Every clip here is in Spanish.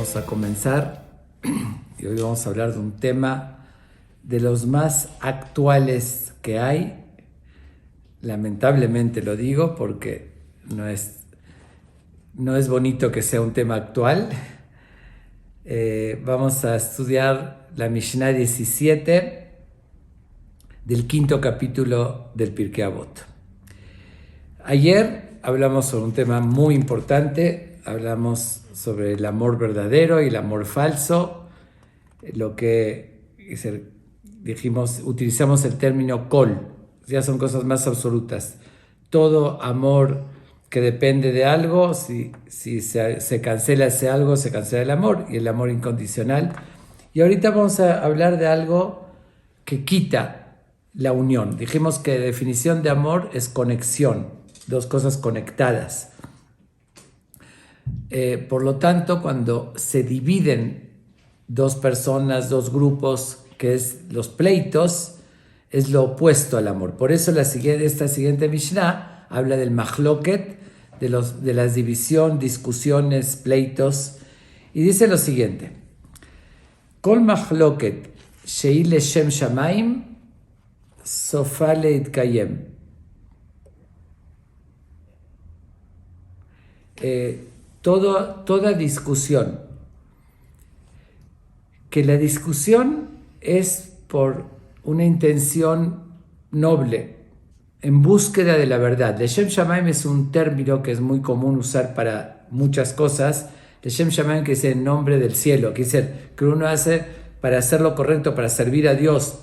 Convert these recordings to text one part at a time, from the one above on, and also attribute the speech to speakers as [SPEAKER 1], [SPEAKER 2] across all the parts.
[SPEAKER 1] vamos a comenzar y hoy vamos a hablar de un tema de los más actuales que hay. Lamentablemente lo digo porque no es bonito que sea un tema actual. Vamos a estudiar la Mishnah 17 del quinto capítulo del Pirkei Avot. Ayer hablamos sobre un tema muy importante, hablamos sobre el amor verdadero y el amor falso, lo que dijimos, utilizamos el término kol, ya son cosas más absolutas. Todo amor que depende de algo, si se cancela ese algo, se cancela el amor, y el amor incondicional. Y ahorita vamos a hablar de algo que quita la unión. Dijimos que la definición de amor es conexión, dos cosas conectadas. Por lo tanto, cuando se dividen dos personas, dos grupos, que es los pleitos, es lo opuesto al amor. Por eso esta siguiente Mishnah habla del mahloket, de las división, discusiones, pleitos, y dice lo siguiente: Kol mahloket shei leshem shamayim sofa leitkayem. Toda discusión, que la discusión es por una intención noble, en búsqueda de la verdad. Leshem Shamayim es un término que es muy común usar para muchas cosas. Leshem Shamayim, que es en nombre del cielo, que dice que uno hace para hacer lo correcto, para servir a Dios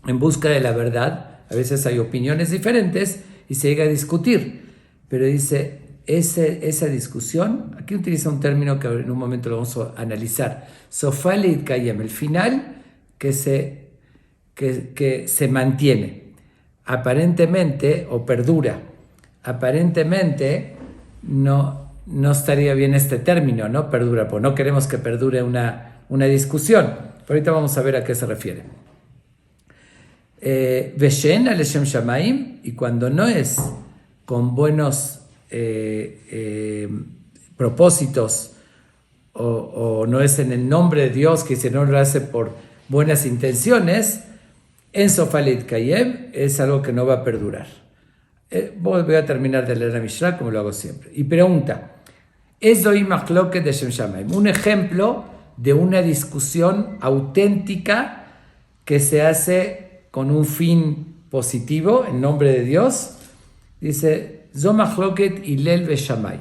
[SPEAKER 1] en busca de la verdad. A veces hay opiniones diferentes y se llega a discutir, pero dice esa discusión, aquí utiliza un término que en un momento lo vamos a analizar, Sofale y Kayem, el final que se mantiene, aparentemente, o perdura. Aparentemente no estaría bien este término, ¿no? Perdura, pues no queremos que perdure una discusión. Pero ahorita vamos a ver a qué se refiere. Veshen al Leshem Shamayim, y cuando no es con buenos propósitos o no es en el nombre de Dios, que si no lo hace por buenas intenciones, en Sofalit Kayem es algo que no va a perdurar. Voy a terminar de leer la Mishnah como lo hago siempre. Y pregunta: ¿es doy mahloket de Shem Shamayim? Un ejemplo de una discusión auténtica que se hace con un fin positivo en nombre de Dios. Dice Zo mahloket Hillel ve Shammai.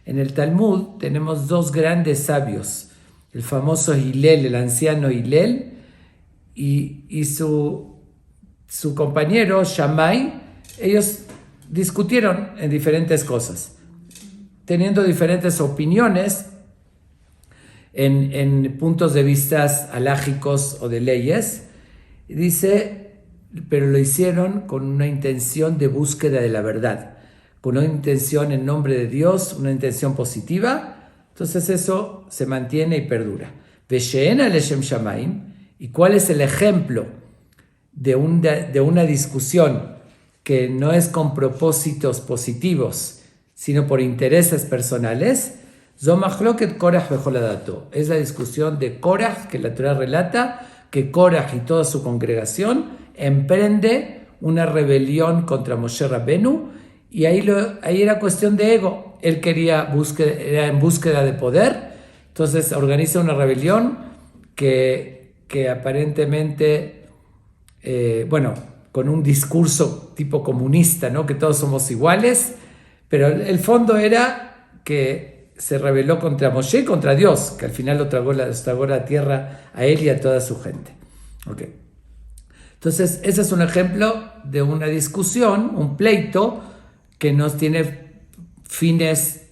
[SPEAKER 1] En el Talmud tenemos dos grandes sabios, el famoso Hillel, el anciano Hillel, y su compañero Shammai. Ellos discutieron en diferentes cosas, teniendo diferentes opiniones en puntos de vista halágicos o de leyes. Dice, pero lo hicieron con una intención de búsqueda de la verdad, con una intención en nombre de Dios, una intención positiva. Entonces eso se mantiene y perdura. Vesheena leshem shamayim. ¿Y cuál es el ejemplo de una discusión que no es con propósitos positivos, sino por intereses personales? Zo mahloket Korach bechol hadato. Es la discusión de Korach, que la Torah relata que Korach y toda su congregación emprende una rebelión contra Moshe Rabbenu, y ahí era cuestión de ego. Él era en búsqueda de poder, entonces organiza una rebelión que aparentemente, con un discurso tipo comunista, ¿no? Que todos somos iguales, pero el fondo era que se rebeló contra Moshe y contra Dios, que al final lo tragó la tierra a él y a toda su gente. Okay. Entonces, ese es un ejemplo de una discusión, un pleito que no tiene fines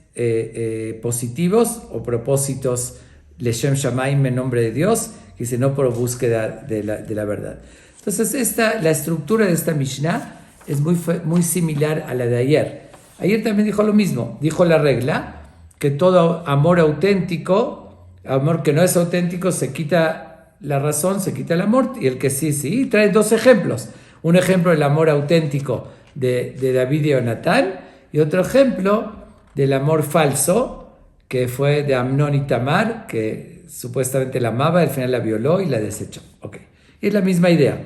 [SPEAKER 1] positivos o propósitos Leshem Shamayim en nombre de Dios, que sino por búsqueda de la verdad. Entonces, la estructura de esta Mishnah es muy similar a la de ayer. Ayer también dijo lo mismo, dijo la regla que todo amor auténtico, amor que no es auténtico, se quita la razón, se quita el amor, y el que sí. Y trae dos ejemplos. Un ejemplo del amor auténtico de David y Jonatán, y otro ejemplo del amor falso, que fue de Amnón y Tamar, que supuestamente la amaba, al final la violó y la desechó. Okay. Y es la misma idea.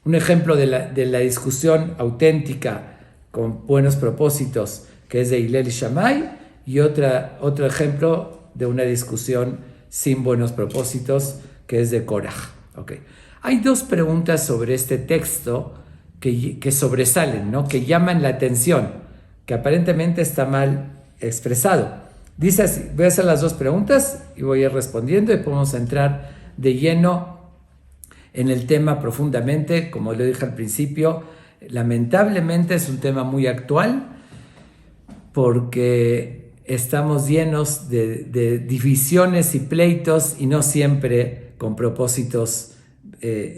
[SPEAKER 1] Un ejemplo de la discusión auténtica con buenos propósitos, que es de Hillel y Shammai, y otro ejemplo de una discusión sin buenos propósitos, que es de Korach. Okay. Hay dos preguntas sobre este texto que sobresalen, ¿no? Que llaman la atención, que aparentemente está mal expresado. Dice así, voy a hacer las dos preguntas y voy a ir respondiendo y podemos entrar de lleno en el tema profundamente. Como lo dije al principio, lamentablemente es un tema muy actual porque estamos llenos de divisiones y pleitos y no siempre con propósitos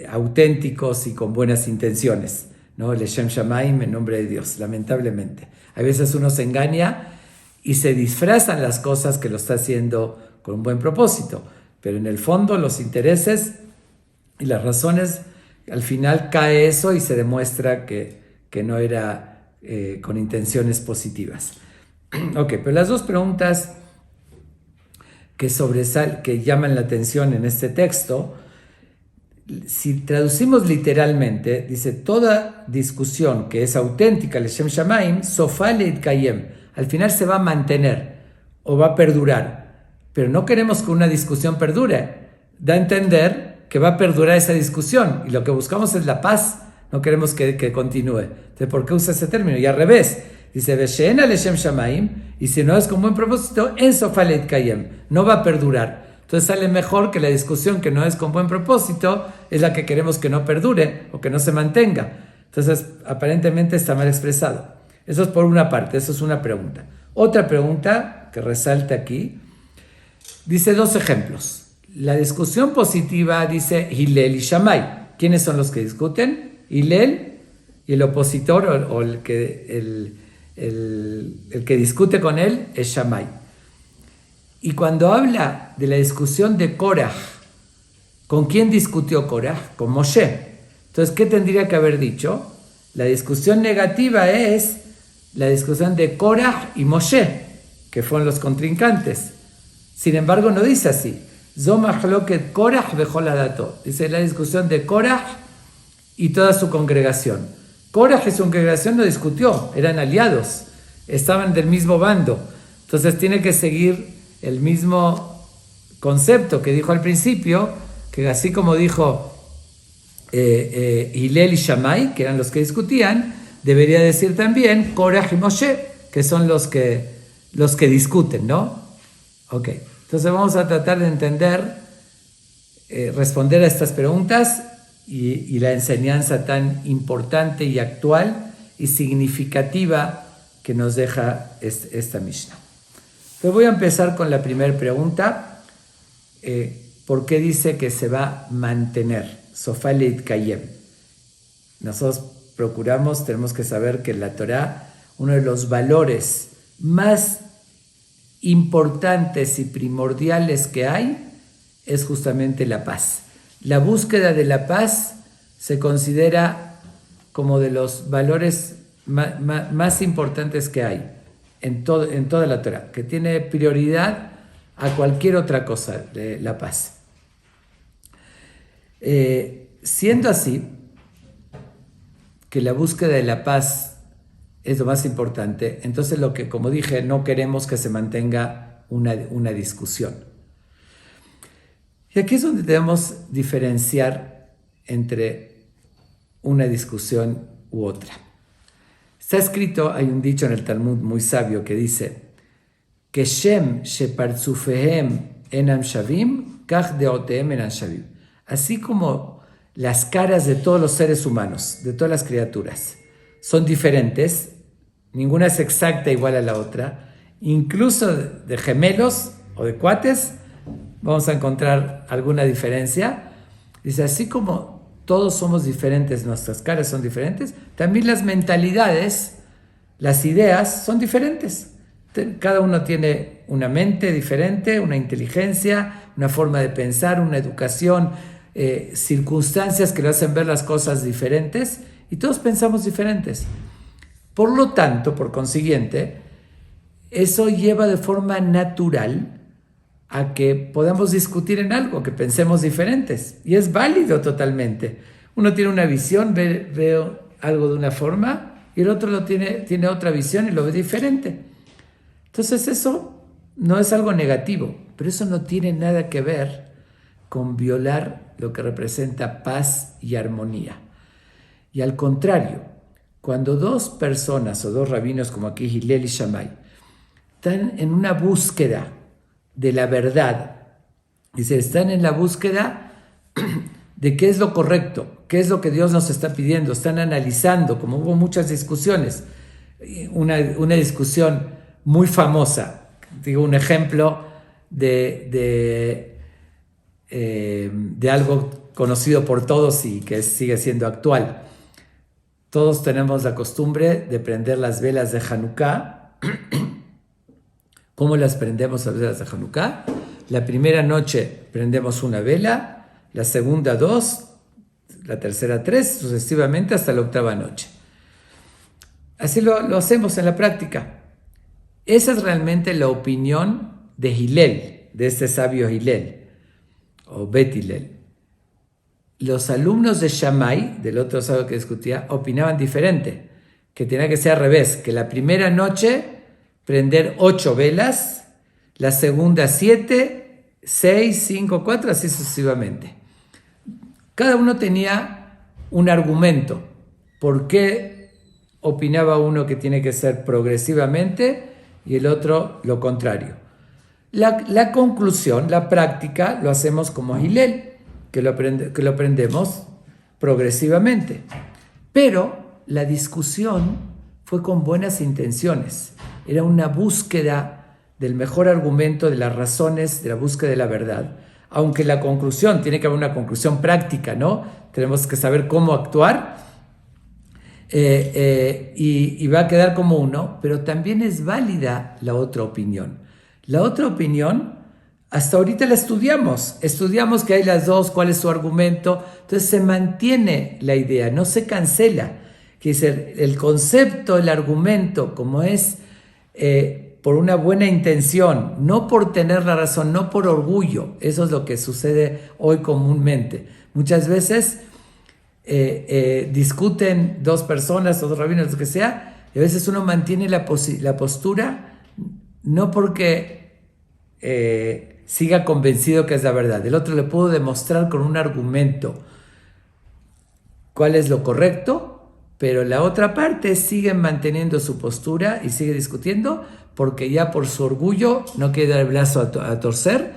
[SPEAKER 1] auténticos y con buenas intenciones, ¿no? Leshem Shamaim, en nombre de Dios, lamentablemente. A veces uno se engaña y se disfrazan las cosas que lo está haciendo con un buen propósito, pero en el fondo los intereses y las razones, al final cae eso y se demuestra que no era con intenciones positivas. Ok, pero las dos preguntas que llaman la atención en este texto, si traducimos literalmente, dice, toda discusión que es auténtica, Leshem Shamaim, Sofá Leitkayem, al final se va a mantener o va a perdurar, pero no queremos que una discusión perdure. Da a entender que va a perdurar esa discusión y lo que buscamos es la paz, no queremos que continúe. Entonces, ¿por qué usa ese término? Y al revés, dice, Vesheena Leshem Shamaim, y si no es con buen propósito, en Sofá Leitkayem, no va a perdurar. Entonces sale mejor que la discusión que no es con buen propósito es la que queremos que no perdure o que no se mantenga. Entonces, aparentemente está mal expresado. Eso es por una parte, eso es una pregunta. Otra pregunta que resalta aquí, dice dos ejemplos. La discusión positiva dice Hillel y Shammai. ¿Quiénes son los que discuten? Hillel y el opositor o el que discute con él es Shammai. Y cuando habla de la discusión de Korach, ¿con quién discutió Korach? Con Moshe. Entonces, ¿qué tendría que haber dicho? La discusión negativa es la discusión de Korach y Moshe, que fueron los contrincantes. Sin embargo, no dice así. Zomachloket Korach bechol hadato. Dice la discusión de Korach y toda su congregación. Korach y su congregación no discutió, eran aliados, estaban del mismo bando. Entonces, tiene que seguir el mismo concepto que dijo al principio, que así como dijo Hillel y Shammai, que eran los que discutían, debería decir también Korach y Moshe, que son los que discuten, ¿no? Ok, entonces vamos a tratar de entender, responder a estas preguntas y la enseñanza tan importante y actual y significativa que nos deja esta Mishnah. Pero voy a empezar con la primera pregunta. ¿Por qué dice que se va a mantener? Sofá Leitkayem. Nosotros tenemos que saber que en la Torá, uno de los valores más importantes y primordiales que hay es justamente la paz. La búsqueda de la paz se considera como de los valores más importantes que hay en toda la Torá, que tiene prioridad a cualquier otra cosa, la paz. Siendo así, que la búsqueda de la paz es lo más importante, entonces como dije, no queremos que se mantenga una discusión. Y aquí es donde debemos diferenciar entre una discusión u otra. Está escrito, hay un dicho en el Talmud muy sabio que dice que Shem shepartzufehem enam shavim, kach deotehem enam shavim. Así como las caras de todos los seres humanos, de todas las criaturas, son diferentes, ninguna es exacta igual a la otra, incluso de gemelos o de cuates, vamos a encontrar alguna diferencia. Dice, así como todos somos diferentes, nuestras caras son diferentes, también las mentalidades, las ideas son diferentes. Cada uno tiene una mente diferente, una inteligencia, una forma de pensar, una educación, circunstancias que le hacen ver las cosas diferentes y todos pensamos diferentes. Por lo tanto, por consiguiente, eso lleva de forma natural a que podamos discutir en algo, que pensemos diferentes. Y es válido totalmente. Uno tiene una visión, ve algo de una forma, y el otro tiene otra visión y lo ve diferente. Entonces eso no es algo negativo, pero eso no tiene nada que ver con violar lo que representa paz y armonía. Y al contrario, cuando dos personas o dos rabinos como aquí Hillel y Shammai están en una búsqueda de la verdad, dice, están en la búsqueda de qué es lo correcto, qué es lo que Dios nos está pidiendo, están analizando, como hubo muchas discusiones, una discusión muy famosa, digo un ejemplo de algo conocido por todos y que sigue siendo actual. Todos tenemos la costumbre de prender las velas de Hanukkah. ¿Cómo las prendemos las velas de Hanukkah? La primera noche prendemos una vela, la segunda 2, la tercera 3, sucesivamente hasta la octava noche. Así lo hacemos en la práctica. Esa es realmente la opinión de Hillel, de este sabio Hillel, o Bet Hillel. Los alumnos de Shammai, del otro sabio que discutía, opinaban diferente, que tenía que ser al revés, que la primera noche prender 8 velas, la segunda 7, 6, 5, 4, así sucesivamente. Cada uno tenía un argumento. ¿Por qué opinaba uno que tiene que ser progresivamente y el otro lo contrario? La conclusión, la práctica, lo hacemos como Hillel, que lo aprendemos progresivamente. Pero la discusión fue con buenas intenciones. Era una búsqueda del mejor argumento, de las razones, de la búsqueda de la verdad. Aunque la conclusión, tiene que haber una conclusión práctica, ¿no? Tenemos que saber cómo actuar y va a quedar como uno, pero también es válida la otra opinión. La otra opinión, hasta ahorita la estudiamos que hay las dos, cuál es su argumento, entonces se mantiene la idea, no se cancela. Quiere decir, el concepto, el argumento, como es por una buena intención, no por tener la razón, no por orgullo. Eso es lo que sucede hoy comúnmente. Muchas veces discuten dos personas, dos rabinos, lo que sea, y a veces uno mantiene la postura no porque siga convencido que es la verdad. El otro le pudo demostrar con un argumento cuál es lo correcto, pero la otra parte sigue manteniendo su postura y sigue discutiendo porque ya por su orgullo no quiere dar el brazo a torcer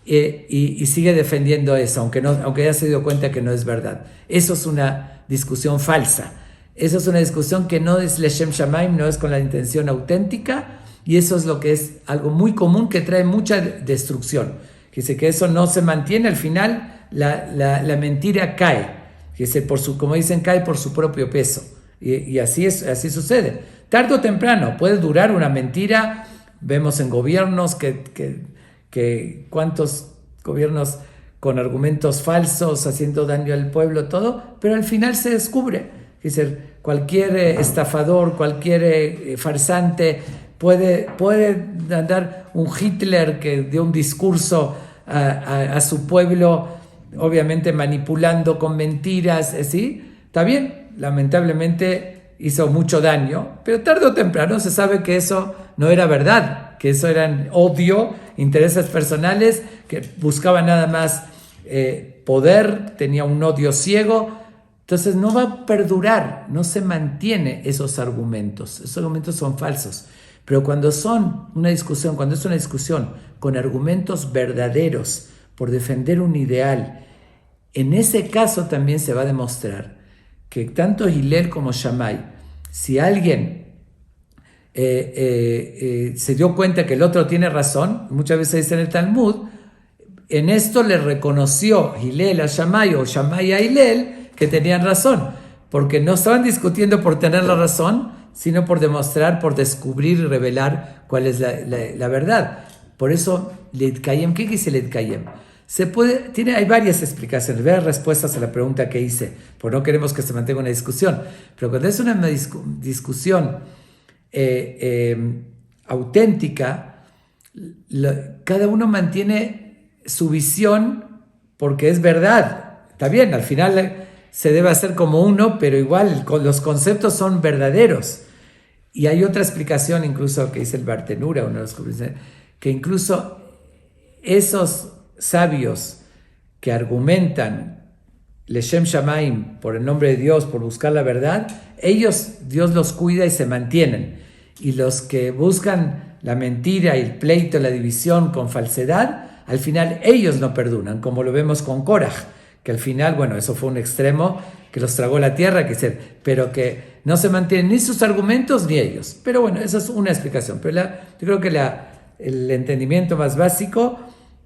[SPEAKER 1] y sigue defendiendo eso, aunque ya se dio cuenta que no es verdad. Eso es una discusión falsa. Eso es una discusión que no es Leshem Shamaim, no es con la intención auténtica, y eso es lo que es algo muy común que trae mucha destrucción. Dice que eso no se mantiene, al final la mentira cae. Como dicen, cae por su propio peso. Y así sucede. Tarde o temprano puede durar una mentira. Vemos en gobiernos que cuántos gobiernos con argumentos falsos, haciendo daño al pueblo, todo, pero al final se descubre. Cualquier estafador, cualquier farsante puede andar un Hitler que dio un discurso a su pueblo, obviamente manipulando con mentiras, ¿sí? Está bien, lamentablemente hizo mucho daño, pero tarde o temprano se sabe que eso no era verdad, que eso eran odio, intereses personales, que buscaba nada más poder, tenía un odio ciego. Entonces no va a perdurar, no se mantiene esos argumentos son falsos. Pero cuando es una discusión con argumentos verdaderos por defender un ideal, en ese caso también se va a demostrar que tanto Hillel como Shammai, si alguien se dio cuenta que el otro tiene razón, muchas veces dice en el Talmud, en esto le reconoció Hillel a Shammai o Shammai a Hillel que tenían razón, porque no estaban discutiendo por tener la razón, sino por demostrar, por descubrir y revelar cuál es la verdad. Por eso, Leit Kayem, ¿qué dice Leit Kayem? Hay varias explicaciones, varias respuestas a la pregunta que hice, porque no queremos que se mantenga una discusión. Pero cuando es una discusión auténtica, cada uno mantiene su visión porque es verdad. Está bien, al final se debe hacer como uno, pero igual los conceptos son verdaderos. Y hay otra explicación incluso que dice el Bartenura, uno de los que incluso esos sabios que argumentan Leshem Shamaim, por el nombre de Dios, por buscar la verdad, ellos, Dios los cuida y se mantienen. Y los que buscan la mentira y el pleito, la división con falsedad, al final ellos no perdonan, como lo vemos con Koraj, que al final, bueno, eso fue un extremo que los tragó la tierra, pero que no se mantienen ni sus argumentos ni ellos. Pero bueno, esa es una explicación. Pero yo creo que el entendimiento más básico,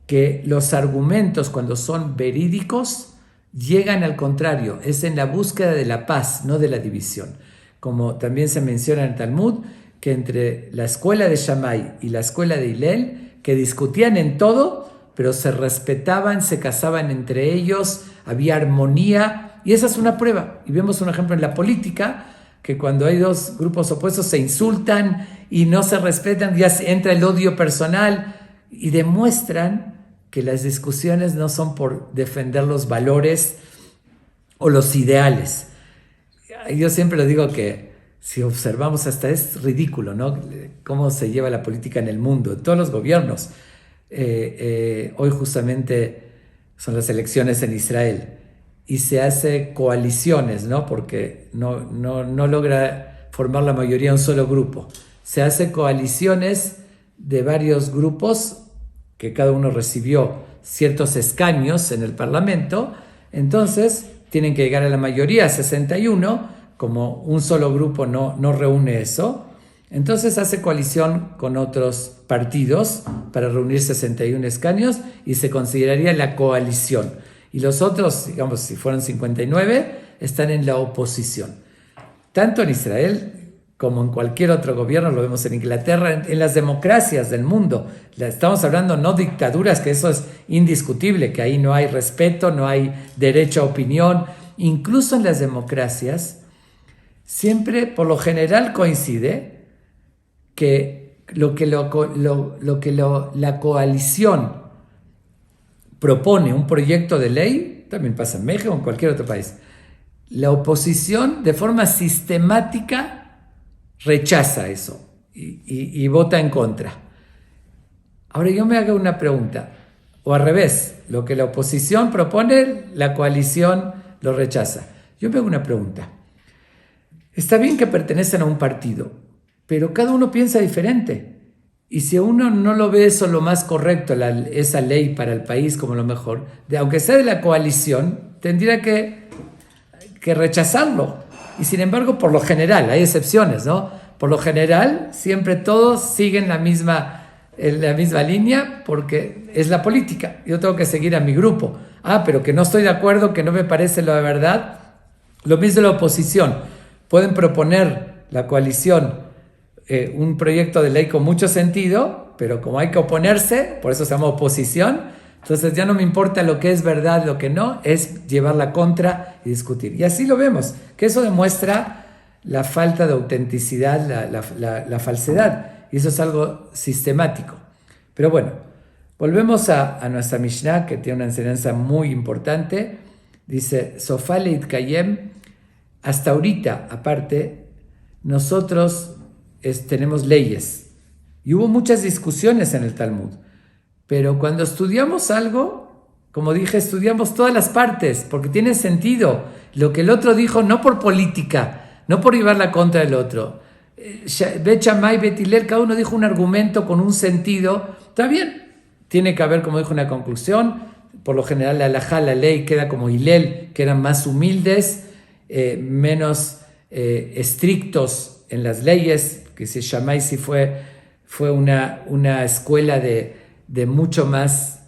[SPEAKER 1] que los argumentos cuando son verídicos llegan al contrario, es en la búsqueda de la paz, no de la división. Como también se menciona en el Talmud, que entre la escuela de Shammai y la escuela de Hillel, que discutían en todo, pero se respetaban, se casaban entre ellos, había armonía, y esa es una prueba. Y vemos un ejemplo en la política, que cuando hay dos grupos opuestos se insultan y no se respetan, ya entra el odio personal, y demuestran que las discusiones no son por defender los valores o los ideales. Yo siempre lo digo que si observamos, hasta es ridículo, ¿no? Cómo se lleva la política en el mundo, en todos los gobiernos. Hoy justamente son las elecciones en Israel y se hace coaliciones, ¿no? Porque no logra formar la mayoría un solo grupo. Se hace coaliciones de varios grupos que cada uno recibió ciertos escaños en el Parlamento, entonces tienen que llegar a la mayoría, 61, como un solo grupo no reúne eso, entonces hace coalición con otros partidos para reunir 61 escaños y se consideraría la coalición. Y los otros, digamos, si fueron 59, están en la oposición. Tanto en Israel como en cualquier otro gobierno, lo vemos en Inglaterra, en las democracias del mundo. Estamos hablando no dictaduras, que eso es indiscutible, que ahí no hay respeto, no hay derecho a opinión. Incluso en las democracias, siempre, por lo general, coincide que la coalición propone un proyecto de ley, también pasa en México o en cualquier otro país, la oposición de forma sistemática rechaza eso y vota en contra. Ahora yo me hago una pregunta, o al revés, lo que la oposición propone, la coalición lo rechaza. Yo me hago una pregunta. Está bien que pertenecen a un partido, pero cada uno piensa diferente. Y si uno no lo ve eso lo más correcto, esa ley para el país como lo mejor, aunque sea de la coalición, tendría que rechazarlo. Y sin embargo, por lo general, hay excepciones, ¿no? Por lo general, siempre todos siguen la misma línea porque es la política. Yo tengo que seguir a mi grupo. Pero que no estoy de acuerdo, que no me parece lo de verdad. Lo mismo de la oposición. Pueden proponer la coalición un proyecto de ley con mucho sentido, pero como hay que oponerse, por eso se llama oposición. Entonces ya no me importa lo que es verdad, lo que no, es llevarla contra y discutir. Y así lo vemos, que eso demuestra la falta de autenticidad, la falsedad. Y eso es algo sistemático. Pero bueno, volvemos a nuestra Mishnah, que tiene una enseñanza muy importante. Dice, Sofá leit kayem, hasta ahorita, aparte, nosotros tenemos leyes. Y hubo muchas discusiones en el Talmud. Pero cuando estudiamos algo, como dije, estudiamos todas las partes, porque tiene sentido. Lo que el otro dijo, no por política, no por llevarla contra el otro. Bet Shammai, Bet Hillel, cada uno dijo un argumento con un sentido. Está bien, tiene que haber, como dijo, una conclusión. Por lo general, la halajá, la ley, queda como Hillel, que eran más humildes, menos estrictos en las leyes, que si Shammai sí fue una escuela de mucho más,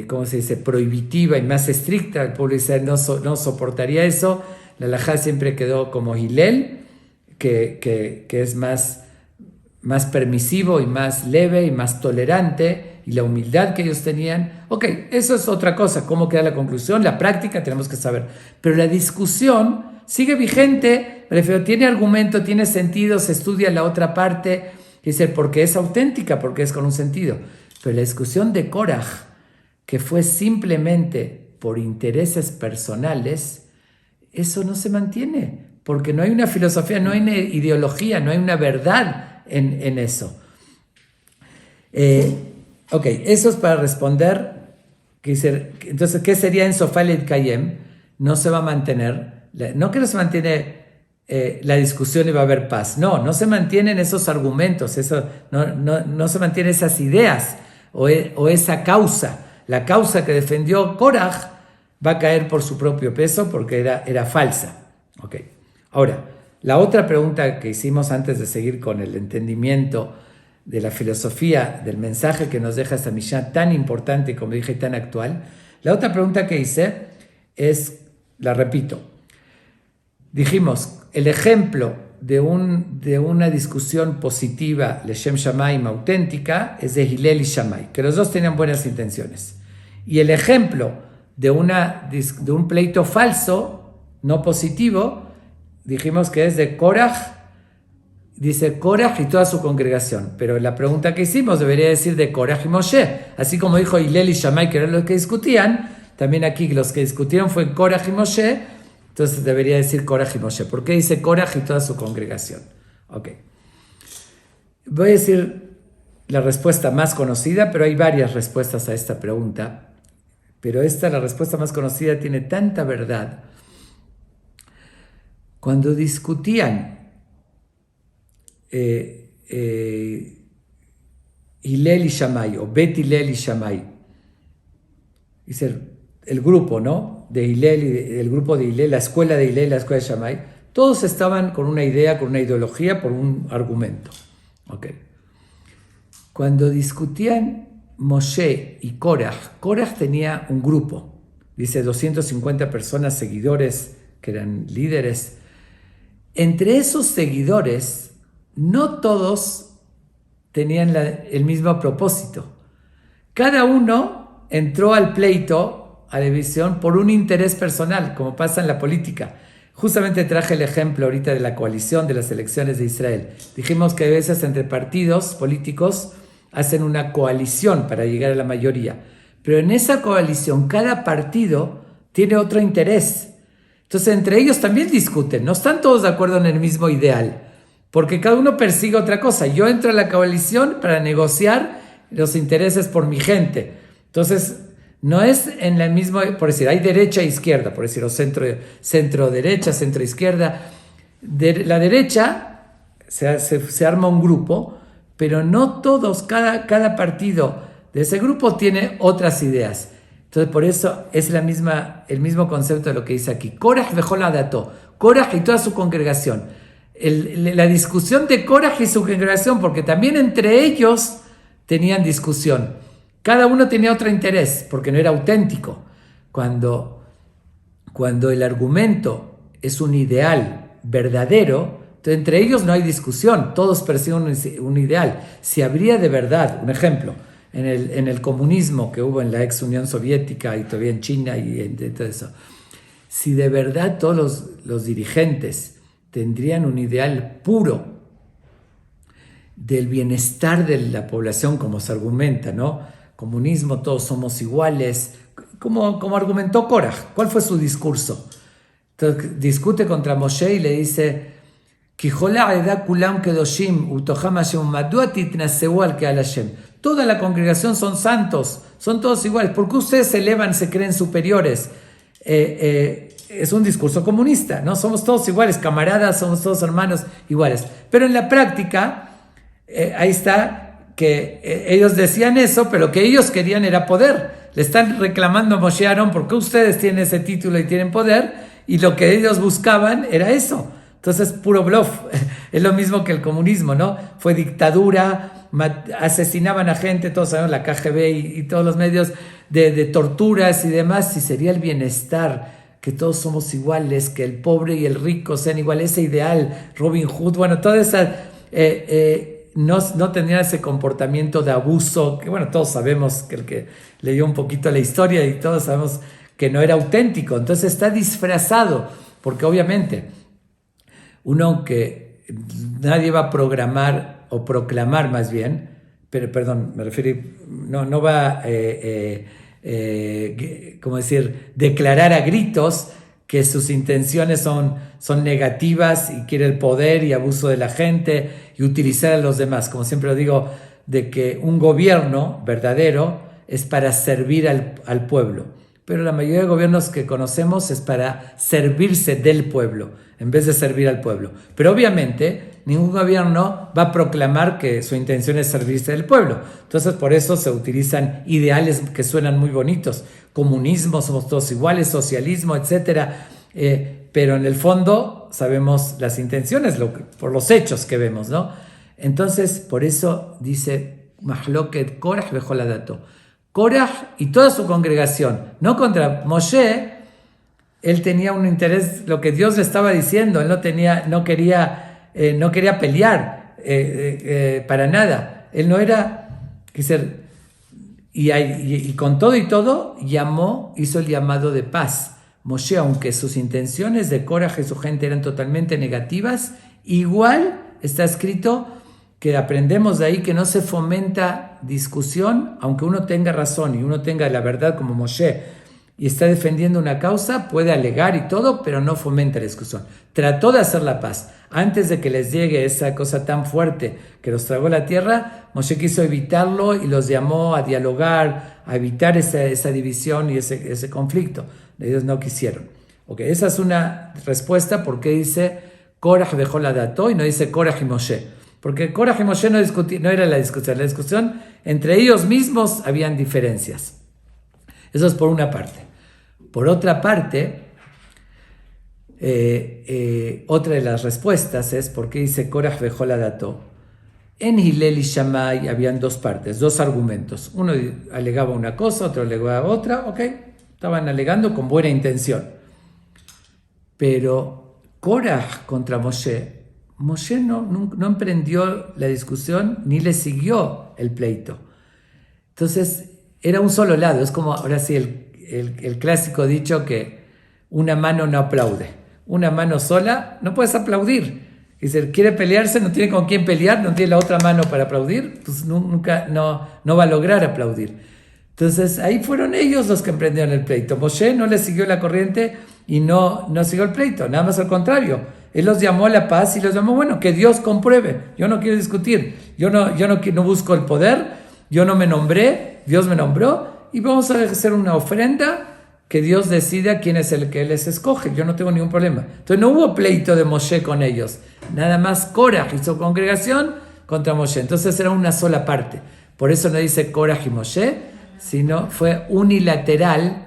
[SPEAKER 1] ¿cómo se dice?, prohibitiva y más estricta. El pueblo de Israel no soportaría eso. La halajá siempre quedó como Hillel, que es más permisivo y más leve y más tolerante, y la humildad que ellos tenían. Ok, eso es otra cosa. ¿Cómo queda la conclusión? La práctica tenemos que saber. Pero la discusión sigue vigente. me refiero, tiene argumento, tiene sentido, se estudia la otra parte, dice, porque es auténtica, porque es con un sentido. Pero la discusión de Koraj, que fue simplemente por intereses personales, eso no se mantiene, porque no hay una filosofía, no hay una ideología, no hay una verdad en eso. Ok, eso es para responder. Entonces, ¿qué sería en Sofá el Kayem? No se va a mantener, no que no se mantiene la discusión y va a haber paz, no se mantienen esos argumentos, no se mantienen esas ideas o esa causa. La causa que defendió Koraj va a caer por su propio peso porque era falsa. Ok, ahora, la otra pregunta que hicimos antes de seguir con el entendimiento de la filosofía, del mensaje que nos deja esta Mishnah tan importante, como dije, tan actual. La otra pregunta que hice es, la repito, dijimos, el ejemplo de una discusión positiva, Leshem Shamayim, auténtica, es de Hillel y Shammai, que los dos tenían buenas intenciones. Y el ejemplo de un pleito falso, no positivo, dijimos que es de Koraj. Dice Koraj y toda su congregación, pero la pregunta que hicimos debería decir de Koraj y Moshe, así como dijo Hillel y Shammai, que eran los que discutían, también aquí los que discutieron fue Koraj y Moshe, entonces debería decir Koraj y Moshe. ¿Por qué dice Koraj y toda su congregación? Ok. Voy a decir la respuesta más conocida, pero hay varias respuestas a esta pregunta, pero la respuesta más conocida, tiene tanta verdad. Cuando discutían Hillel y Shammai, o Bet Hillel y Shammai, dice el grupo, ¿no? De Hillel, el grupo de Hillel, la escuela de Hillel, la escuela de Shammai, todos estaban con una idea, con una ideología, por un argumento. Okay. Cuando discutían Moshe y Koraj tenía un grupo, dice 250 personas, seguidores, que eran líderes. Entre esos seguidores, no todos tenían el mismo propósito. Cada uno entró al pleito, a la división, por un interés personal, como pasa en la política. Justamente traje el ejemplo ahorita de la coalición de las elecciones de Israel. Dijimos que a veces entre partidos políticos hacen una coalición para llegar a la mayoría. Pero en esa coalición cada partido tiene otro interés. Entonces entre ellos también discuten. No están todos de acuerdo en el mismo ideal, porque cada uno persigue otra cosa. Yo entro a la coalición para negociar los intereses por mi gente. Entonces, no es en el mismo, por decir, hay derecha e izquierda, por decir, o centro derecha, centro izquierda. De la derecha se arma un grupo, pero no todos, cada partido de ese grupo tiene otras ideas. Entonces, por eso es el mismo concepto de lo que dice aquí. Koraj vejol adato, Koraj y toda su congregación. La discusión de Koraj y su congregación, porque también entre ellos tenían discusión. Cada uno tenía otro interés, porque no era auténtico. Cuando el argumento es un ideal verdadero, entonces entre ellos no hay discusión, todos persiguen un ideal. Si habría de verdad, un ejemplo, en el comunismo que hubo en la ex Unión Soviética y todavía en China y en todo eso, si de verdad todos los dirigentes tendrían un ideal puro del bienestar de la población, como se argumenta, ¿no? Comunismo, todos somos iguales, como argumentó Koraj. ¿Cuál fue su discurso? Entonces, discute contra Moshe y le dice, toda la congregación son santos, son todos iguales. ¿Por qué ustedes se elevan, se creen superiores? Es un discurso comunista, ¿no? Somos todos iguales, camaradas, somos todos hermanos iguales. Pero en la práctica, ahí está que ellos decían eso, pero lo que ellos querían era poder. Le están reclamando a Moshe y Aarón, ¿por qué ustedes tienen ese título y tienen poder? Y lo que ellos buscaban era eso. Entonces, puro bluff. Es lo mismo que el comunismo, ¿no? Fue dictadura, asesinaban a gente, todos sabemos, la KGB y todos los medios de torturas y demás. Si sería el bienestar, que todos somos iguales, que el pobre y el rico sean iguales, ese ideal, Robin Hood, bueno, toda esa... no tendrían ese comportamiento de abuso, que bueno, todos sabemos, que el que leyó un poquito la historia y todos sabemos que no era auténtico. Entonces está disfrazado, porque obviamente uno que nadie va a programar o proclamar más bien, pero perdón, me refiero, no va ¿cómo decir?, declarar a gritos que sus intenciones son negativas y quiere el poder y abuso de la gente y utilizar a los demás. Como siempre lo digo, de que un gobierno verdadero es para servir al pueblo. Pero la mayoría de gobiernos que conocemos es para servirse del pueblo, en vez de servir al pueblo. Pero obviamente ningún gobierno va a proclamar que su intención es servirse del pueblo. Entonces por eso se utilizan ideales que suenan muy bonitos. Comunismo, somos todos iguales, socialismo, etc. Pero en el fondo sabemos las intenciones por los hechos que vemos, ¿no? Entonces por eso dice Mahloket Korah Bejoladato. Korah y toda su congregación, no contra Moshe, él tenía un interés, lo que Dios le estaba diciendo, él no quería pelear para nada, él no era, y con todo y todo, hizo el llamado de paz. Moshe, aunque sus intenciones de Korah y su gente eran totalmente negativas, igual está escrito que aprendemos de ahí que no se fomenta discusión, aunque uno tenga razón y uno tenga la verdad como Moshe y está defendiendo una causa, puede alegar y todo, pero no fomenta la discusión. Trató de hacer la paz. Antes de que les llegue esa cosa tan fuerte que los tragó la tierra, Moshe quiso evitarlo y los llamó a dialogar, a evitar esa división y ese conflicto. Ellos no quisieron. Okay, esa es una respuesta porque dice Korah Bejoladato y no dice Korah y Moshe. Porque Korah y Moshe no era la discusión entre ellos mismos habían diferencias. Eso es por una parte. Por otra parte, otra de las respuestas es por qué dice Korah Bejoladato. En Hillel y Shammai habían dos partes, dos argumentos. Uno alegaba una cosa, otro alegaba otra, ok, estaban alegando con buena intención. Pero Korah contra Moshe no emprendió la discusión ni le siguió el pleito. Entonces era un solo lado, es como ahora sí el clásico dicho que una mano no aplaude, una mano sola no puedes aplaudir. Y si quiere pelearse, no tiene con quién pelear, no tiene la otra mano para aplaudir, pues nunca no va a lograr aplaudir. Entonces ahí fueron ellos los que emprendieron el pleito. Moshe no le siguió la corriente y no siguió el pleito, nada más al contrario. Él los llamó a la paz y los llamó, bueno, que Dios compruebe. Yo no quiero discutir, yo no busco el poder, yo no me nombré, Dios me nombró y vamos a hacer una ofrenda que Dios decida quién es el que Él les escoge. Yo no tengo ningún problema. Entonces no hubo pleito de Moshe con ellos, nada más Korah y su congregación contra Moshe. Entonces era una sola parte. Por eso no dice Korah y Moshe, sino fue unilateral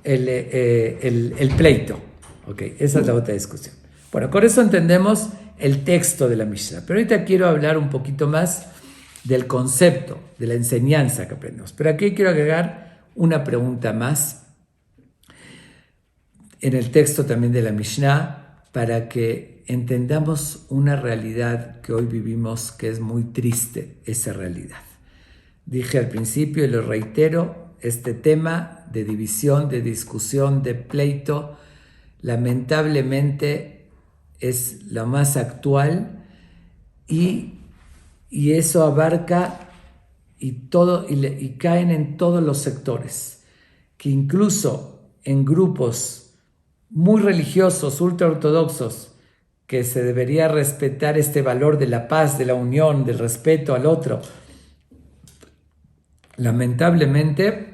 [SPEAKER 1] el pleito. Okay, esa es la otra discusión. Bueno, con eso entendemos el texto de la Mishnah. Pero ahorita quiero hablar un poquito más del concepto, de la enseñanza que aprendemos. Pero aquí quiero agregar una pregunta más en el texto también de la Mishnah para que entendamos una realidad que hoy vivimos que es muy triste, esa realidad. Dije al principio y lo reitero, este tema de división, de discusión, de pleito, lamentablemente es lo más actual y eso abarca y caen en todos los sectores, que incluso en grupos muy religiosos, ultraortodoxos, que se debería respetar este valor de la paz, de la unión, del respeto al otro, lamentablemente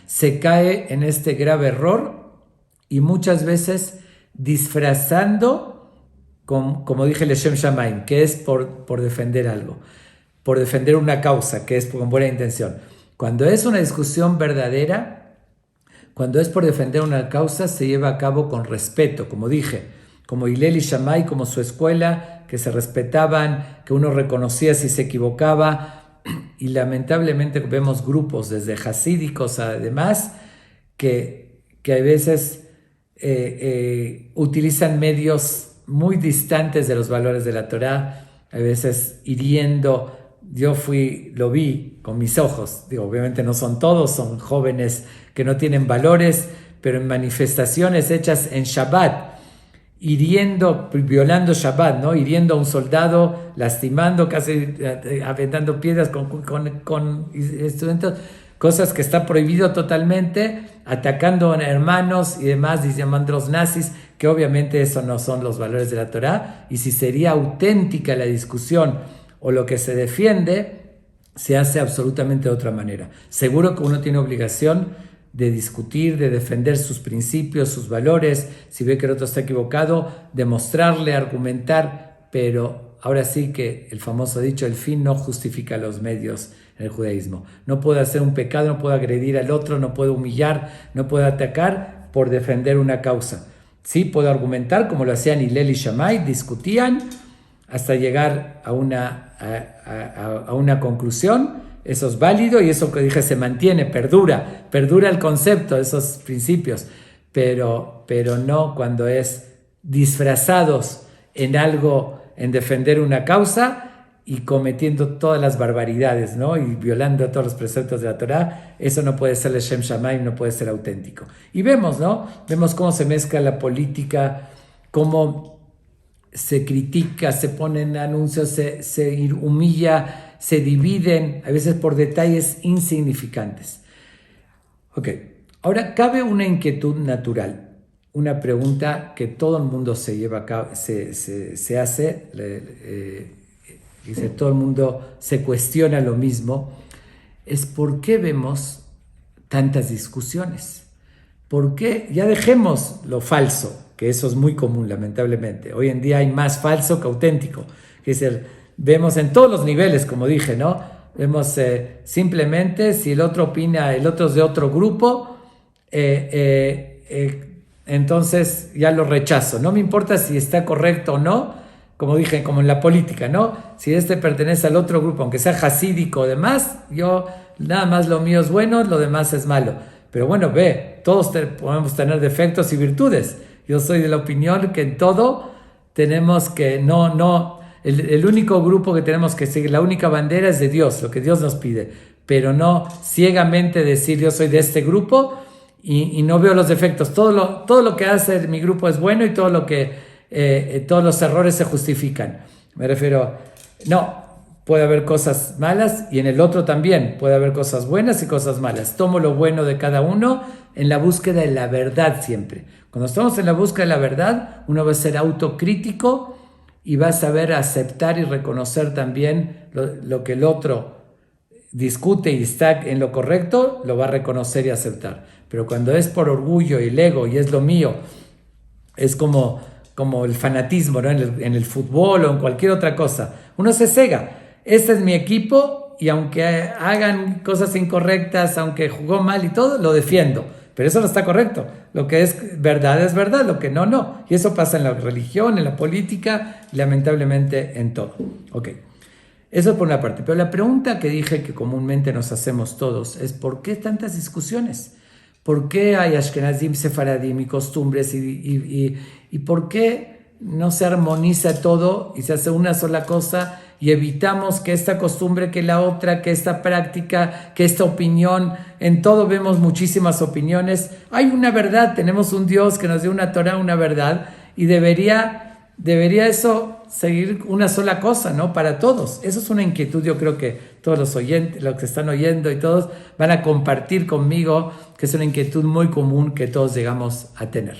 [SPEAKER 1] se cae en este grave error y muchas veces disfrazando, como dije, Leshem Shamaim, que es por defender algo, por defender una causa, que es con buena intención. Cuando es una discusión verdadera, cuando es por defender una causa, se lleva a cabo con respeto, como dije, como Hillel y Shammai, como su escuela, que se respetaban, que uno reconocía si se equivocaba, y lamentablemente vemos grupos desde hasídicos a demás que a veces utilizan medios muy distantes de los valores de la Torá, a veces hiriendo. Yo lo vi con mis ojos, obviamente no son todos, son jóvenes que no tienen valores, pero en manifestaciones hechas en Shabbat hiriendo, violando Shabbat, ¿no? Hiriendo a un soldado, lastimando, casi aventando piedras con instrumentos, cosas que está prohibido totalmente, atacando a hermanos y demás, y llamando a los nazis, que obviamente eso no son los valores de la Torá, y si sería auténtica la discusión o lo que se defiende, se hace absolutamente de otra manera. Seguro que uno tiene obligación de discutir, de defender sus principios, sus valores, si ve que el otro está equivocado, demostrarle, argumentar, pero ahora sí que el famoso dicho, el fin no justifica los medios en el judaísmo. No puedo hacer un pecado, no puedo agredir al otro, no puedo humillar, no puedo atacar por defender una causa. Sí, puedo argumentar como lo hacían Hillel y Shammai, discutían hasta llegar a una conclusión. Eso es válido y eso que dije se mantiene, perdura el concepto, esos principios, pero no cuando es disfrazados en algo, en defender una causa y cometiendo todas las barbaridades, ¿no? Y violando todos los preceptos de la Torá. Eso no puede ser Leshem Shamayim, no puede ser auténtico. Y vemos, ¿no? Vemos cómo se mezcla la política, cómo se critica, se ponen anuncios, se humilla, se dividen, a veces por detalles insignificantes. Ok, ahora cabe una inquietud natural, una pregunta que todo el mundo se lleva a cabo, se hace, dice, todo el mundo se cuestiona lo mismo, es por qué vemos tantas discusiones. ¿Por qué? Ya dejemos lo falso, que eso es muy común, lamentablemente. Hoy en día hay más falso que auténtico. Es decir, vemos en todos los niveles, como dije, ¿no? Vemos simplemente si el otro opina, el otro es de otro grupo, entonces ya lo rechazo. No me importa si está correcto o no, como dije, como en la política, ¿no? Si este pertenece al otro grupo, aunque sea jasídico o demás, yo nada más lo mío es bueno, lo demás es malo. Pero bueno, todos podemos tener defectos y virtudes. Yo soy de la opinión que en todo tenemos que el único grupo que tenemos que seguir, la única bandera es de Dios, lo que Dios nos pide, pero no ciegamente decir yo soy de este grupo y no veo los defectos. Todo lo que hace mi grupo es bueno y todos los errores se justifican. Me refiero, no, puede haber cosas malas y en el otro también puede haber cosas buenas y cosas malas. Tomo lo bueno de cada uno en la búsqueda de la verdad siempre. Cuando estamos en la búsqueda de la verdad, uno va a ser autocrítico y va a saber aceptar y reconocer también lo que el otro discute y está en lo correcto, lo va a reconocer y aceptar. Pero cuando es por orgullo y el ego y es lo mío, es como el fanatismo, ¿no? En el fútbol o en cualquier otra cosa. Uno se cega. Este es mi equipo y aunque hagan cosas incorrectas, aunque jugó mal y todo, lo defiendo. Pero eso no está correcto. Lo que es verdad, lo que no, no. Y eso pasa en la religión, en la política y lamentablemente en todo. Ok, eso por una parte. Pero la pregunta que dije que comúnmente nos hacemos todos es ¿por qué tantas discusiones? ¿Por qué hay Ashkenazim, Sefaradim y costumbres? ¿Y por qué no se armoniza todo y se hace una sola cosa y evitamos que esta costumbre, que la otra, que esta práctica, que esta opinión? En todo vemos muchísimas opiniones. Hay una verdad, tenemos un Dios que nos dio una Torah, una verdad, y debería eso seguir una sola cosa, ¿no? Para todos. Eso es una inquietud, yo creo que todos los oyentes, los que están oyendo y todos van a compartir conmigo, que es una inquietud muy común que todos llegamos a tener.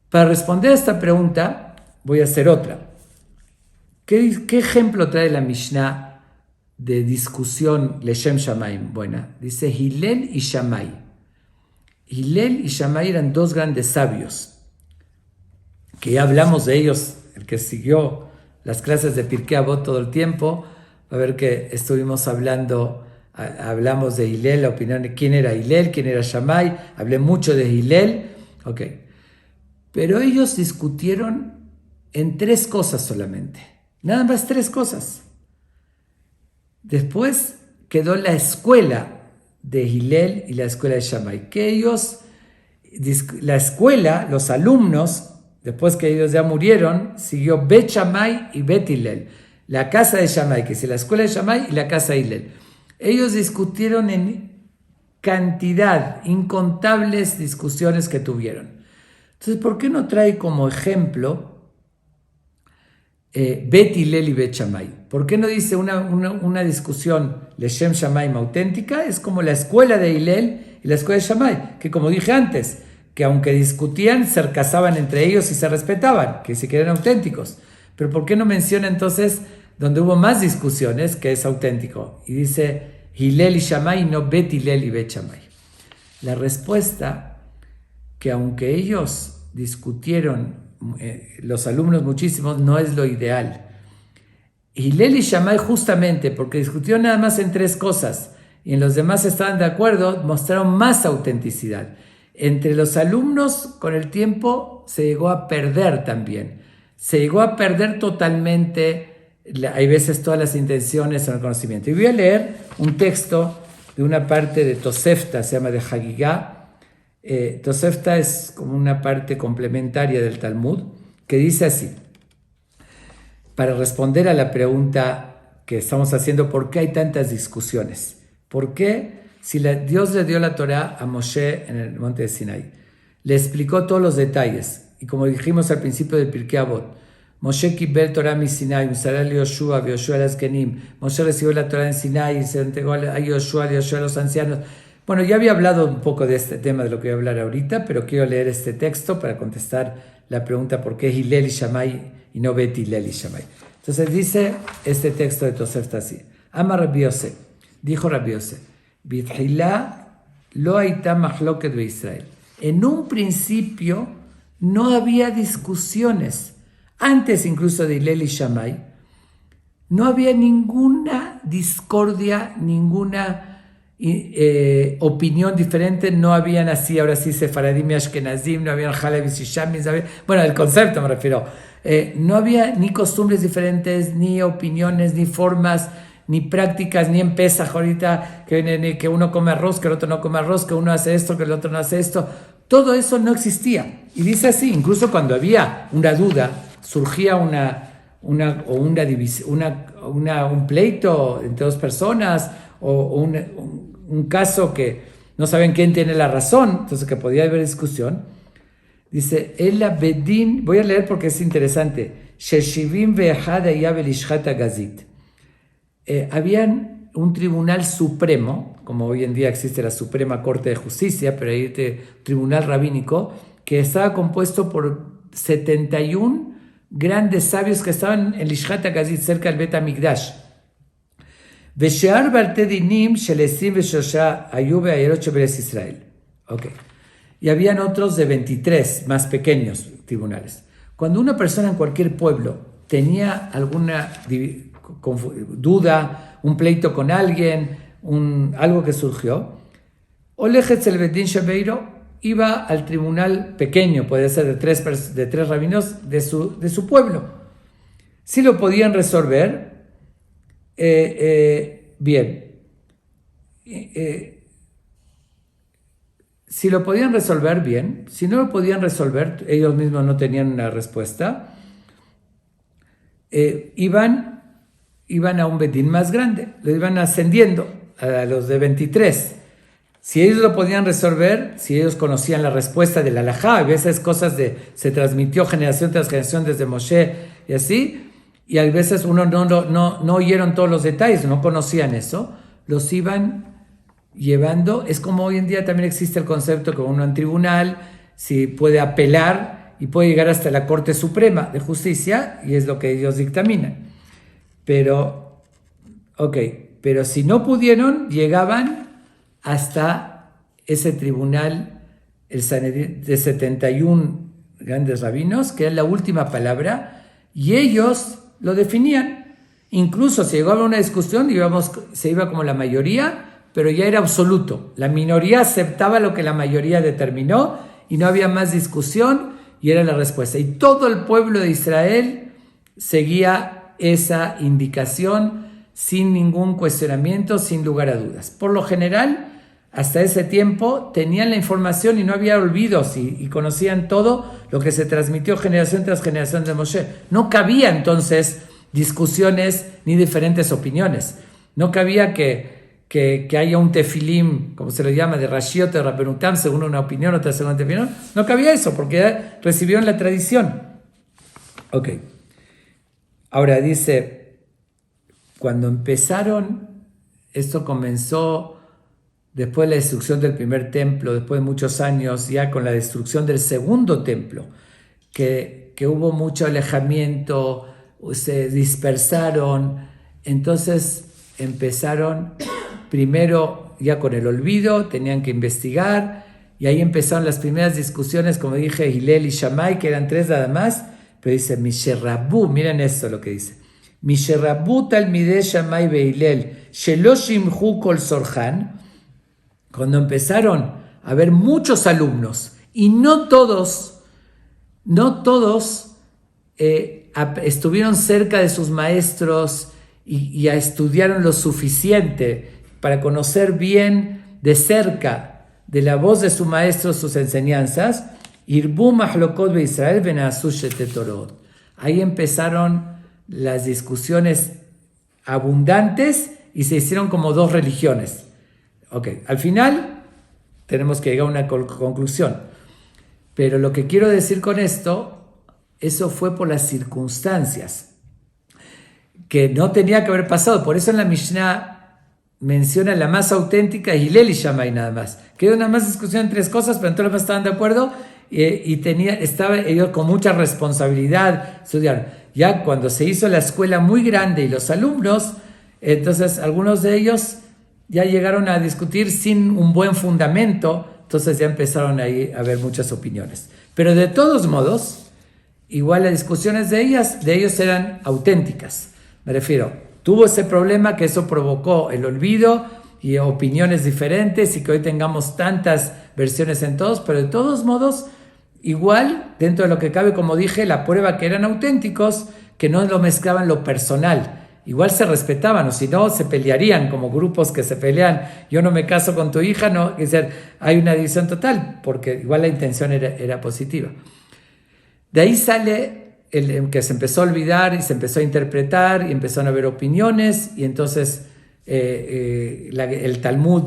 [SPEAKER 1] Para responder a esta pregunta, voy a hacer otra. ¿Qué ejemplo trae la Mishnah de discusión Leshem Shamayim? Buena. Dice Hillel y Shammai. Hillel y Shammai eran dos grandes sabios, que ya hablamos de ellos. El que siguió las clases de Pirkei Avot todo el tiempo, va a ver que estuvimos hablamos de Hillel, la opinión de quién era Hillel, quién era Shammai. Hablé mucho de Hillel. Ok. Pero ellos discutieron en 3 cosas solamente. Nada más 3 cosas. Después quedó la escuela de Hillel y la escuela de Shammai. Que ellos, la escuela, los alumnos, después que ellos ya murieron, siguió Bet Shammai y Bet Hillel. La casa de Shammai, que es la escuela de Shammai y la casa de Hillel. Ellos discutieron en cantidad, incontables discusiones que tuvieron. Entonces, ¿por qué no trae como ejemplo Bet Hillel y Bet Shammai? ¿Por qué no dice una discusión Leshem Shammai auténtica? Es como la escuela de Hillel y la escuela de Shammai, que como dije antes, que aunque discutían, se casaban entre ellos y se respetaban, que si que eran auténticos. Pero ¿por qué no menciona entonces donde hubo más discusiones que es auténtico? Y dice Hillel y Shammai, no Bet Hillel y Bet Shammai. La respuesta, que aunque ellos discutieron, los alumnos muchísimos, no es lo ideal. Hillel y Shammai, justamente porque discutieron nada más en 3 cosas y en los demás estaban de acuerdo, mostraron más autenticidad. Entre los alumnos, con el tiempo, se llegó a perder también. Se llegó a perder totalmente, hay veces, todas las intenciones o el conocimiento. Y voy a leer un texto de una parte de Tosefta, se llama de Hagigá. Tosefta es como una parte complementaria del Talmud, que dice así, para responder a la pregunta que estamos haciendo, ¿por qué hay tantas discusiones? ¿Por qué, si Dios le dio la Torá a Moshe en el monte de Sinai, le explicó todos los detalles, y como dijimos al principio del Pirkei Avot, Moshe kibel Torah mi Sinai, Musará le Yoshua, Yoshua las Kenim, Moshe recibió la Torá en Sinai y se entregó a Yoshua a los ancianos. Bueno, ya había hablado un poco de este tema, de lo que voy a hablar ahorita, pero quiero leer este texto para contestar la pregunta por qué Hillel y Shammai y no Bet Hillel y Shammai. Entonces dice este texto de Tosefta así, Ama Rabbi Yosef, dijo Rabbi Yosef, B'tchilá lo hayta machloket beIsrael. En un principio no había discusiones, antes incluso de Hillel y Shammai, no había ninguna discordia, ninguna opinión diferente, no habían así, ahora sí, Sefaradim y Ashkenazim, no habían Halevis y Shamis, bueno, el concepto me refiero, no había ni costumbres diferentes, ni opiniones, ni formas, ni prácticas, ni en Pesaj ahorita, que uno come arroz, que el otro no come arroz, que uno hace esto, que el otro no hace esto, todo eso no existía. Y dice así, incluso cuando había una duda, surgía un pleito entre 2 personas, o un caso que no saben quién tiene la razón, entonces que podía haber discusión. Dice, Ela Bedin, voy a leer porque es interesante, Sheshivim ve'echad haya belishchat hagazit. Habían un tribunal supremo, como hoy en día existe la Suprema Corte de Justicia, pero hay este tribunal rabínico, que estaba compuesto por 71 grandes sabios que estaban en Lishchat hagazit, cerca del Bet HaMikdash. ושאר בלתי דינים של 23 היו בעיירות שבארץ ישראל. Okay. Y habían otros de 23 más pequeños tribunales. Cuando una persona en cualquier pueblo tenía alguna duda, un pleito con alguien, algo que surgió, Olejet Selvedin Shabeiro iba al tribunal pequeño, puede ser de tres rabinos de su pueblo. Si lo podían resolver, bien. Si lo podían resolver, bien. Si no lo podían resolver, ellos mismos no tenían una respuesta, iban a un bedín más grande, lo iban ascendiendo a los de 23. Si ellos lo podían resolver, si ellos conocían la respuesta de la halajá, a veces se transmitió generación tras generación desde Moshe y así, y a veces uno no oyeron todos los detalles, no conocían eso, los iban llevando. Es como hoy en día también existe el concepto que uno en tribunal, si puede apelar y puede llegar hasta la Corte Suprema de Justicia, y es lo que ellos dictaminan. Pero si no pudieron, llegaban hasta ese tribunal, el Sanedrín de 71 grandes rabinos, que era la última palabra, y ellos lo definían. Incluso si llegaba a una discusión, se iba como la mayoría, pero ya era absoluto. La minoría aceptaba lo que la mayoría determinó y no había más discusión y era la respuesta. Y todo el pueblo de Israel seguía esa indicación sin ningún cuestionamiento, sin lugar a dudas. Por lo general, hasta ese tiempo tenían la información y no había olvidos y conocían todo lo que se transmitió generación tras generación de Moshe. No cabía entonces discusiones ni diferentes opiniones. No cabía que que haya un tefilim, como se le llama, de Rashiot de Rabbenutam, según una opinión, otra según otra opinión. No cabía eso, porque ya recibieron la tradición. Ok. Ahora dice, cuando empezaron, esto comenzó después de la destrucción del primer templo, después de muchos años, ya con la destrucción del segundo templo, que hubo mucho alejamiento, se dispersaron, entonces empezaron primero ya con el olvido, tenían que investigar, y ahí empezaron las primeras discusiones, como dije, Hillel y Shammai, que eran 3 nada más, pero dice, Misherrabu, miren esto lo que dice, Misherrabu talmidei Shammai ve Hillel, shelo shimchu kol sorjan, cuando empezaron a haber muchos alumnos, y no todos estuvieron cerca de sus maestros y estudiaron lo suficiente para conocer bien de cerca de la voz de su maestro sus enseñanzas. Irbu mahlokot beIsrael vena'asu shete torot. Ahí empezaron las discusiones abundantes y se hicieron como 2 religiones. Ok, al final tenemos que llegar a una conclusión. Pero lo que quiero decir con esto, eso fue por las circunstancias, que no tenía que haber pasado. Por eso en la Mishnah menciona la más auténtica, Hillel y Shammai nada más. Quedó una más discusión en 3 cosas, pero entonces los estaban de acuerdo y estaban ellos con mucha responsabilidad, estudiaron. Ya cuando se hizo la escuela muy grande y los alumnos, entonces algunos de ellos ya llegaron a discutir sin un buen fundamento, entonces ya empezaron ahí a haber muchas opiniones. Pero de todos modos, igual las discusiones de ellos eran auténticas. Me refiero, tuvo ese problema que eso provocó el olvido y opiniones diferentes y que hoy tengamos tantas versiones en todos, pero de todos modos, igual, dentro de lo que cabe, como dije, la prueba que eran auténticos, que no lo mezclaban lo personal. Igual se respetaban, o si no, se pelearían como grupos que se pelean. Yo no me caso con tu hija, no, es decir, hay una división total, porque igual la intención era positiva. De ahí sale el que se empezó a olvidar y se empezó a interpretar y empezaron a haber opiniones, y entonces el Talmud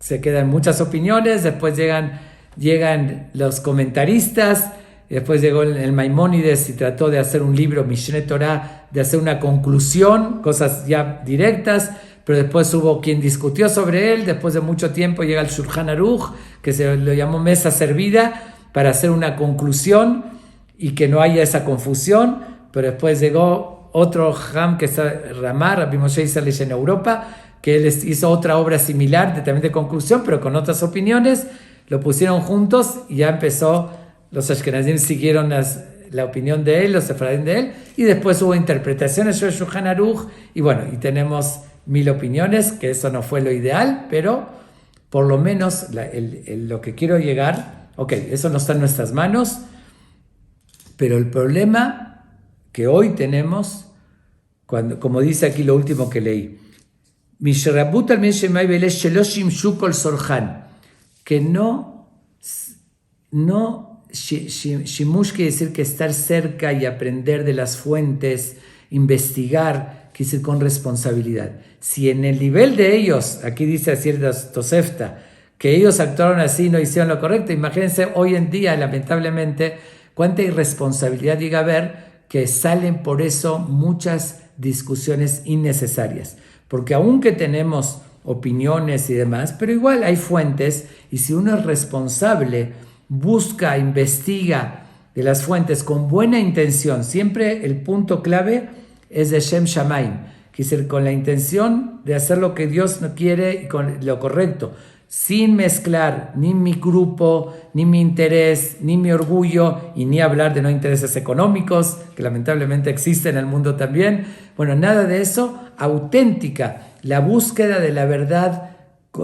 [SPEAKER 1] se queda en muchas opiniones, después llegan los comentaristas. Y después llegó el Maimónides y trató de hacer un libro, Mishneh Torah, de hacer una conclusión, cosas ya directas, pero después hubo quien discutió sobre él. Después de mucho tiempo llega el Shulchan Aruch, que se lo llamó mesa servida, para hacer una conclusión y que no haya esa confusión. Pero después llegó otro Ham, que es Ramá, Rabbi Moshe Isserlich en Europa, que él hizo otra obra similar, también de conclusión, pero con otras opiniones. Lo pusieron juntos y ya empezó. Los Ashkenazim siguieron la opinión de él, los Sefaradim de él, y después hubo interpretaciones del Shulchan Aruch, y bueno, y tenemos 1000 opiniones, que eso no fue lo ideal, pero por lo menos lo que quiero llegar, ok, eso no está en nuestras manos, pero el problema que hoy tenemos, como dice aquí lo último que leí, que no Shimush quiere decir que estar cerca y aprender de las fuentes, investigar, quiere decir con responsabilidad. Si en el nivel de ellos, aquí dice así Tosefta, que ellos actuaron así y no hicieron lo correcto, imagínense hoy en día, lamentablemente, cuánta irresponsabilidad llega a haber, que salen por eso muchas discusiones innecesarias. Porque aunque tenemos opiniones y demás, pero igual hay fuentes, y si uno es responsable, busca, investiga de las fuentes con buena intención, siempre el punto clave es de Shem Shamaim, que es con la intención de hacer lo que Dios no quiere y con lo correcto, sin mezclar ni mi grupo, ni mi interés, ni mi orgullo, y ni hablar de no intereses económicos, que lamentablemente existen en el mundo también. Bueno, nada de eso, auténtica, la búsqueda de la verdad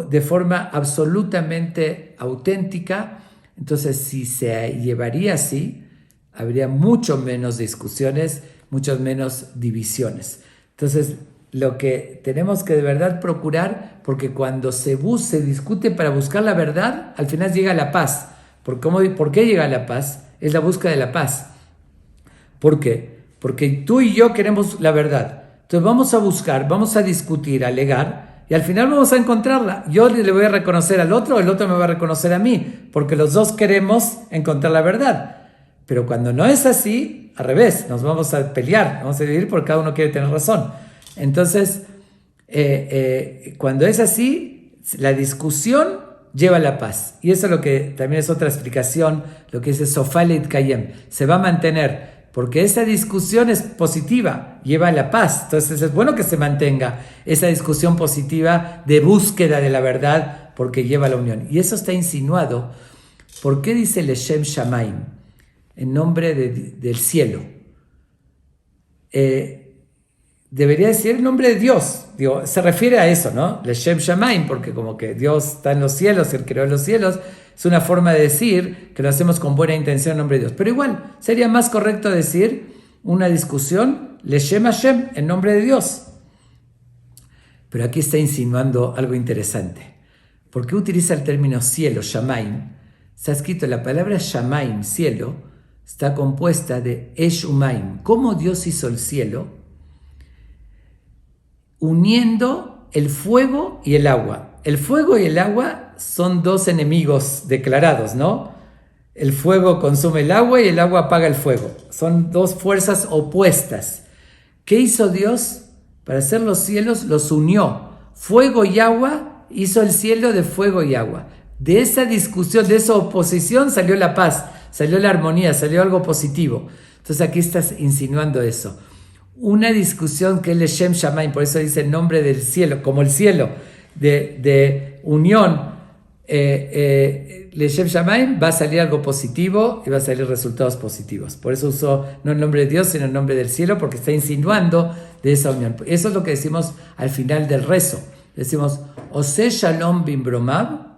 [SPEAKER 1] de forma absolutamente auténtica. Entonces, si se llevaría así, habría mucho menos discusiones, mucho menos divisiones. Entonces, lo que tenemos que de verdad procurar, porque cuando se discute para buscar la verdad, al final llega la paz. ¿Por qué llega la paz? Es la búsqueda de la paz. ¿Por qué? Porque tú y yo queremos la verdad. Entonces vamos a buscar, vamos a discutir, a alegar, y al final vamos a encontrarla. Yo le voy a reconocer al otro, el otro me va a reconocer a mí, porque los dos queremos encontrar la verdad. Pero cuando no es así, al revés, nos vamos a pelear, vamos a dividir porque cada uno quiere tener razón. Entonces, cuando es así, la discusión lleva a la paz. Y eso es lo que también es otra explicación, lo que dice Sofalet Kayem. Se va a mantener, porque esa discusión es positiva, lleva a la paz. Entonces es bueno que se mantenga esa discusión positiva de búsqueda de la verdad, porque lleva a la unión. Y eso está insinuado. ¿Por qué dice Leshem Shamaim? En nombre del cielo. Debería decir el nombre de Dios. Digo, se refiere a eso, ¿no? Leshem Shamaim, porque como que Dios está en los cielos, Él creó los cielos. Es una forma de decir que lo hacemos con buena intención en nombre de Dios. Pero igual, sería más correcto decir una discusión, Leshem Hashem, en nombre de Dios. Pero aquí está insinuando algo interesante. ¿Por qué utiliza el término cielo, Shamaim? Está escrito, la palabra Shamaim, cielo, está compuesta de Esh Umaim. ¿Cómo Dios hizo el cielo? Uniendo el fuego y el agua. El fuego y el agua son dos enemigos declarados, ¿no? El fuego consume el agua y el agua apaga el fuego. Son dos fuerzas opuestas. ¿Qué hizo Dios? Para hacer los cielos los unió. Fuego y agua, hizo el cielo de fuego y agua. De esa discusión, de esa oposición salió la paz, salió la armonía, salió algo positivo. Entonces aquí estás insinuando eso. Una discusión que es Leshem Shamaim, por eso dice el nombre del cielo, como el cielo de unión, Leshem Shamaim, va a salir algo positivo y va a salir resultados positivos. Por eso usó no el nombre de Dios, sino el nombre del cielo, porque está insinuando de esa unión. Eso es lo que decimos al final del rezo. Decimos, Ose Shalom Bimbromab,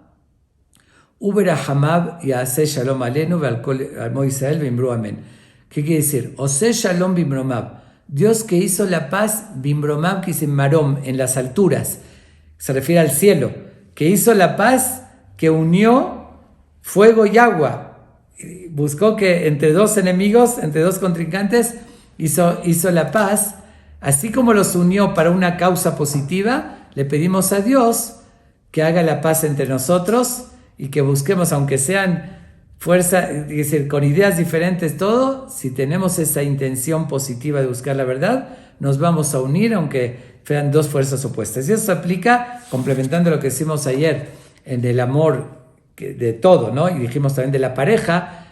[SPEAKER 1] Uberahamab Yaase Shalom Alenu Almo Israel Bimbru Amén. ¿Qué quiere decir? Ose Shalom Bimbromab. Dios que hizo la paz, Bimbromab, que dice Marom, en las alturas. Se refiere al cielo. Que hizo la paz, que unió fuego y agua. Buscó que entre dos enemigos, entre dos contrincantes, hizo la paz. Así como los unió para una causa positiva, le pedimos a Dios que haga la paz entre nosotros y que busquemos, aunque sean fuerza, es decir, con ideas diferentes todo, si tenemos esa intención positiva de buscar la verdad, nos vamos a unir aunque sean dos fuerzas opuestas. Y eso se aplica, complementando lo que decimos ayer, en el amor de todo, ¿no? Y dijimos también de la pareja.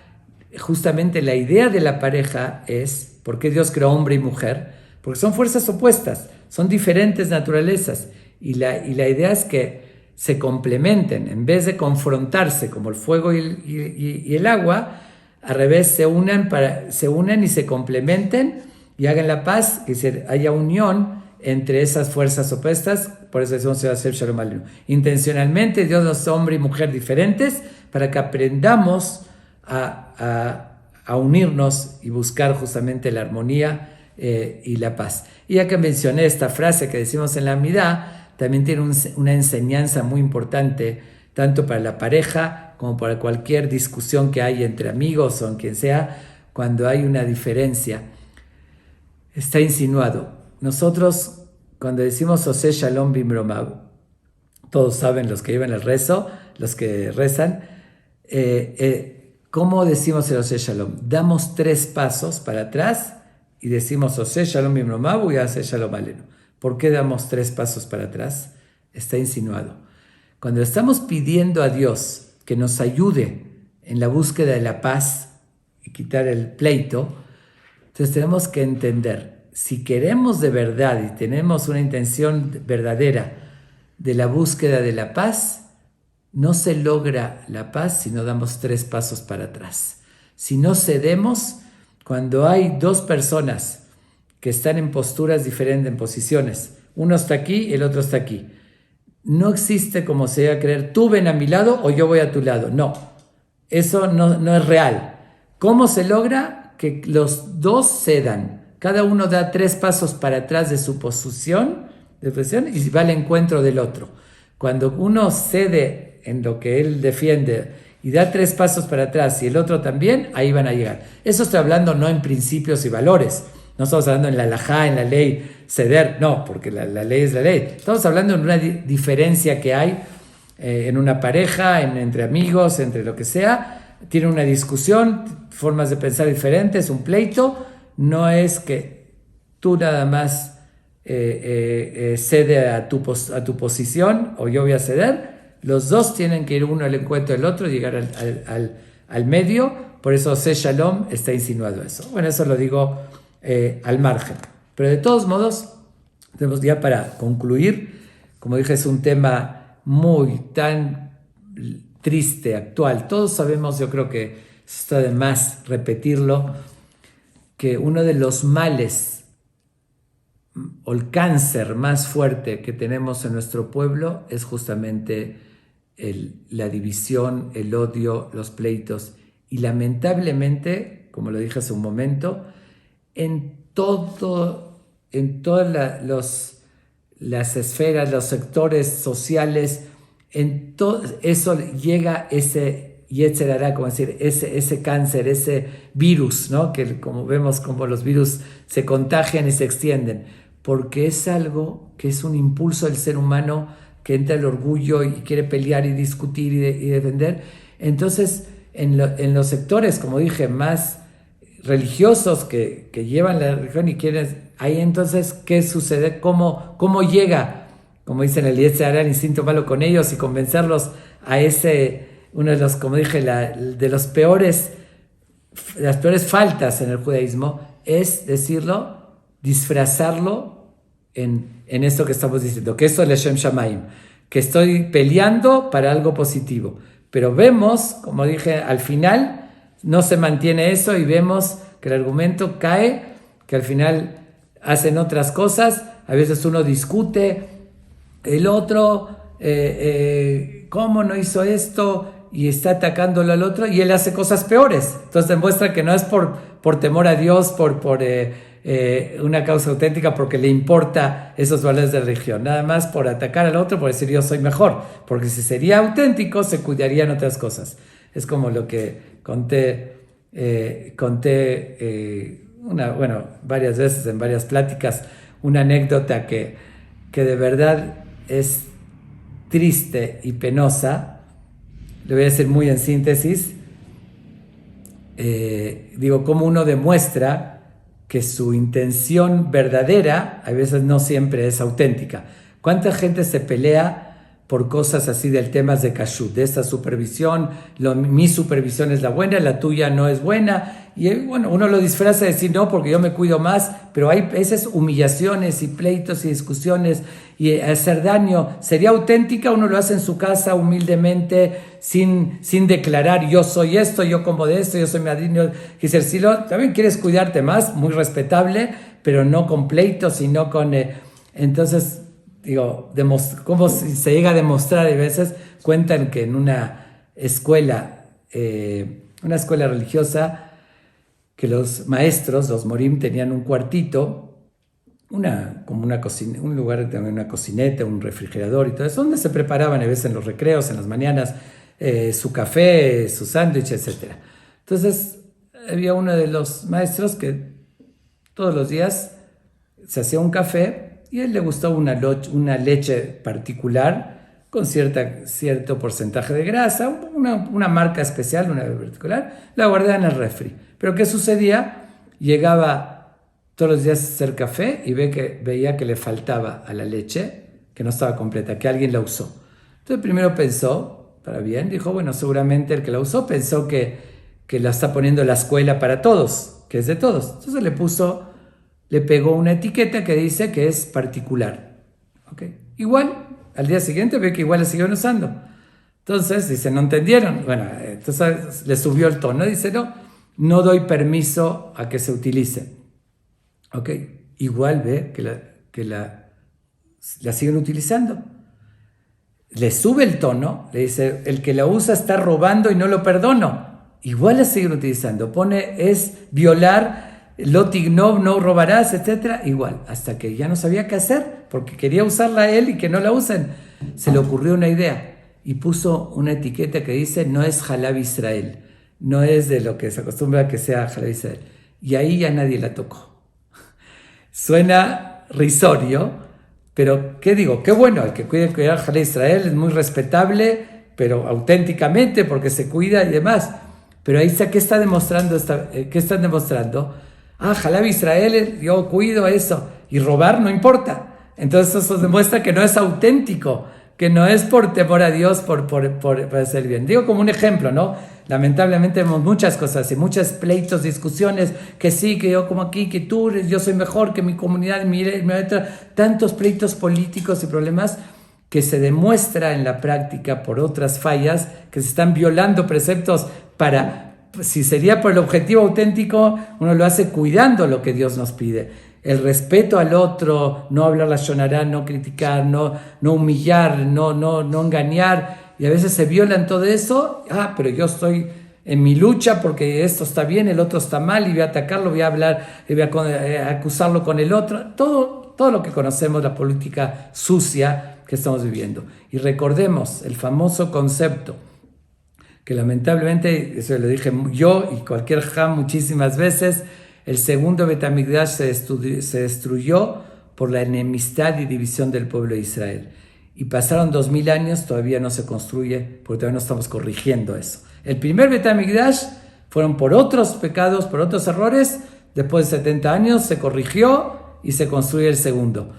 [SPEAKER 1] Justamente la idea de la pareja es, ¿por qué Dios creó hombre y mujer? Porque son fuerzas opuestas, son diferentes naturalezas. Y la idea es que se complementen, en vez de confrontarse como el fuego y el agua, al revés, se unan y se complementen y hagan la paz, que haya unión entre esas fuerzas opuestas. Por eso decimos Shalom Aleinu. Intencionalmente Dios nos hizo hombre y mujer diferentes para que aprendamos a unirnos y buscar justamente la armonía y la paz. Y ya que mencioné esta frase que decimos en la Amidá, también tiene una enseñanza muy importante, tanto para la pareja como para cualquier discusión que hay entre amigos o en quien sea, cuando hay una diferencia. Está insinuado. Nosotros, cuando decimos Ose Shalom Bimbromab, todos saben, los que llevan el rezo, los que rezan, ¿cómo decimos el Ose Shalom? Damos 3 pasos para atrás y decimos Ose Shalom Bimbromab y Ose Shalom Aleinu. ¿Por qué damos 3 pasos para atrás? Está insinuado. Cuando estamos pidiendo a Dios que nos ayude en la búsqueda de la paz y quitar el pleito, entonces tenemos que entender, si queremos de verdad y tenemos una intención verdadera de la búsqueda de la paz, no se logra la paz si no damos 3 pasos para atrás. Si no cedemos, cuando hay 2 personas que están en posturas diferentes, en posiciones. Uno está aquí y el otro está aquí. No existe como se debe creer, tú ven a mi lado o yo voy a tu lado. No, eso no es real. ¿Cómo se logra? Que los 2 cedan. Cada uno da 3 pasos para atrás de su posición y va al encuentro del otro. Cuando uno cede en lo que él defiende y da 3 pasos para atrás y el otro también, ahí van a llegar. Eso estoy hablando no en principios y valores. No estamos hablando en la halajá, en la ley ceder, no, porque la ley es la ley. Estamos hablando de una diferencia que hay en una pareja, entre amigos, entre lo que sea. Tiene una discusión, formas de pensar diferentes, un pleito. No es que tú nada más cede a tu posición o yo voy a ceder. Los dos tienen que ir uno al encuentro del otro, llegar al medio. Por eso Ose Shalom está insinuado eso. Bueno, eso lo digo al margen. Pero de todos modos, tenemos ya para concluir, como dije, es un tema muy tan triste, actual. Todos sabemos, yo creo que está de más repetirlo, que uno de los males o el cáncer más fuerte que tenemos en nuestro pueblo es justamente la división, el odio, los pleitos. Y lamentablemente, como lo dije hace un momento, en todas las esferas, los sectores sociales, en todo eso llega ese Yetzer Hara, como decir, ese cáncer, ese virus, ¿no? Que como vemos como los virus se contagian y se extienden, porque es algo que es un impulso del ser humano que entra el orgullo y quiere pelear y discutir y defender. Entonces, en los sectores, como dije, más religiosos que llevan la religión y quieren, ahí entonces, ¿qué sucede? ¿Cómo llega, como dicen el Yetzer Hara, el instinto malo con ellos y convencerlos a uno de los, como dije, de las peores faltas en el judaísmo, es decirlo, disfrazarlo en esto que estamos diciendo, que esto es Leshem Shamaim, que estoy peleando para algo positivo. Pero vemos, como dije, al final no se mantiene eso y vemos que el argumento cae, que al final hacen otras cosas. A veces uno discute, el otro, ¿cómo no hizo esto? Y está atacándolo al otro y él hace cosas peores. Entonces demuestra que no es por temor a Dios, por una causa auténtica, porque le importa esos valores de religión. Nada más por atacar al otro, por decir yo soy mejor. Porque si sería auténtico, se cuidarían otras cosas. Es como lo que conté varias veces en varias pláticas, una anécdota que de verdad es triste y penosa. Le voy a decir muy en síntesis. Digo, cómo uno demuestra que su intención verdadera a veces no siempre es auténtica. ¿Cuánta gente se pelea por cosas así del temas de kashrut, de esta supervisión? Mi supervisión es la buena, la tuya no es buena. Y bueno, uno lo disfraza de decir no, porque yo me cuido más, pero hay esas humillaciones y pleitos y discusiones y hacer daño. Sería auténtica, uno lo hace en su casa humildemente, sin declarar yo soy esto, yo como de esto, yo soy madrino. Quisiera decirlo, también quieres cuidarte más, muy respetable, pero no con pleitos, sino con... entonces, digo, cómo se llega a demostrar, y a veces cuentan que en una escuela religiosa, que los maestros, los morim, tenían un cuartito, como una cocina, un lugar también, una cocineta, un refrigerador y todo eso, donde se preparaban a veces en los recreos, en las mañanas, su café, su sándwich, etc. Entonces, había uno de los maestros que todos los días se hacía un café y a él le gustaba una leche particular con cierto porcentaje de grasa, una marca especial, una particular, la guardaba en el refri. Pero ¿qué sucedía? Llegaba todos los días a hacer café y veía que le faltaba a la leche, que no estaba completa, que alguien la usó. Entonces primero pensó, para bien, dijo, bueno, seguramente el que la usó pensó que la está poniendo en la escuela para todos, que es de todos. Entonces le pegó una etiqueta que dice que es particular. ¿Okay? Igual, al día siguiente ve que igual la siguieron usando. Entonces, dice, ¿no entendieron? Bueno, entonces le subió el tono, dice, no doy permiso a que se utilice. ¿Ok? Igual ve que la siguen utilizando. Le sube el tono, le dice, el que la usa está robando y no lo perdono. Igual la siguen utilizando. Es violar, lotignov, no robarás, etc. Igual, hasta que ya no sabía qué hacer, porque quería usarla él y que no la usen. Se le ocurrió una idea y puso una etiqueta que dice, no es Halab Israel. No es de lo que se acostumbra que sea Halab Israel. Y ahí ya nadie la tocó. Suena risorio, pero ¿qué digo? Qué bueno, el que cuidar a Israel es muy respetable, pero auténticamente porque se cuida y demás. Pero ahí está, ¿qué está demostrando? ¿Qué están demostrando? Jalab Israel, yo cuido eso. Y robar no importa. Entonces eso demuestra que no es auténtico, que no es por temor a Dios, por hacer bien. Digo como un ejemplo, ¿no? Lamentablemente vemos muchas cosas y muchos pleitos, discusiones, que sí, que yo como aquí, que tú, yo soy mejor que mi comunidad, tantos pleitos políticos y problemas que se demuestra en la práctica por otras fallas, que se están violando preceptos si sería por el objetivo auténtico, uno lo hace cuidando lo que Dios nos pide. El respeto al otro, no hablar la shonará, no criticar, no humillar, no engañar, y a veces se violan todo eso. Pero yo estoy en mi lucha porque esto está bien, el otro está mal, y voy a atacarlo, voy a hablar, y voy a acusarlo con el otro. Todo lo que conocemos, la política sucia que estamos viviendo. Y recordemos el famoso concepto, que lamentablemente, eso lo dije yo y cualquier jam muchísimas veces, el segundo Bet HaMikdash se destruyó por la enemistad y división del pueblo de Israel. Y pasaron 2000 años, todavía no se construye, porque todavía no estamos corrigiendo eso. El primer Bet HaMikdash fueron por otros pecados, por otros errores, después de 70 años se corrigió y se construye el segundo.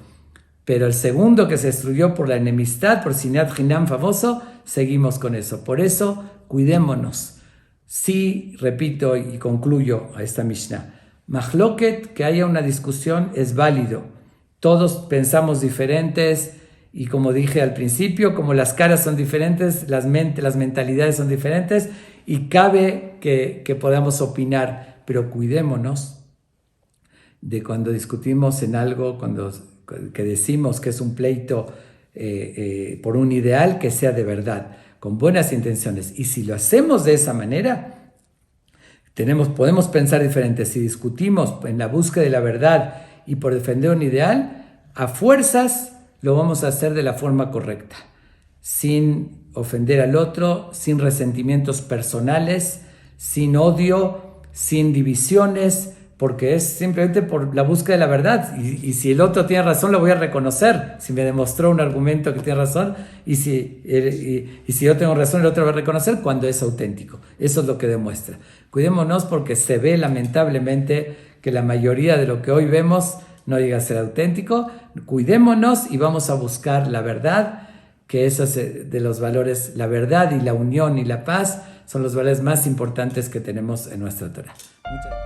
[SPEAKER 1] Pero el segundo que se destruyó por la enemistad, por Sinat Hinam famoso, seguimos con eso. Por eso, cuidémonos. Sí, repito y concluyo a esta Mishnah. Mahloket, que haya una discusión, es válido. Todos pensamos diferentes y como dije al principio, como las caras son diferentes, las mentalidades son diferentes y cabe que podamos opinar, pero cuidémonos de cuando discutimos en algo, que decimos que es un pleito por un ideal, que sea de verdad, con buenas intenciones. Y si lo hacemos de esa manera, podemos pensar diferente. Si discutimos en la búsqueda de la verdad y por defender un ideal, a fuerzas lo vamos a hacer de la forma correcta, sin ofender al otro, sin resentimientos personales, sin odio, sin divisiones, porque es simplemente por la búsqueda de la verdad. Y si el otro tiene razón, lo voy a reconocer. Si me demostró un argumento que tiene razón, y si yo tengo razón, el otro va a reconocer cuando es auténtico. Eso es lo que demuestra. Cuidémonos porque se ve lamentablemente que la mayoría de lo que hoy vemos no llega a ser auténtico. Cuidémonos y vamos a buscar la verdad, que eso es de los valores, la verdad y la unión y la paz son los valores más importantes que tenemos en nuestra Torah. Muchas gracias.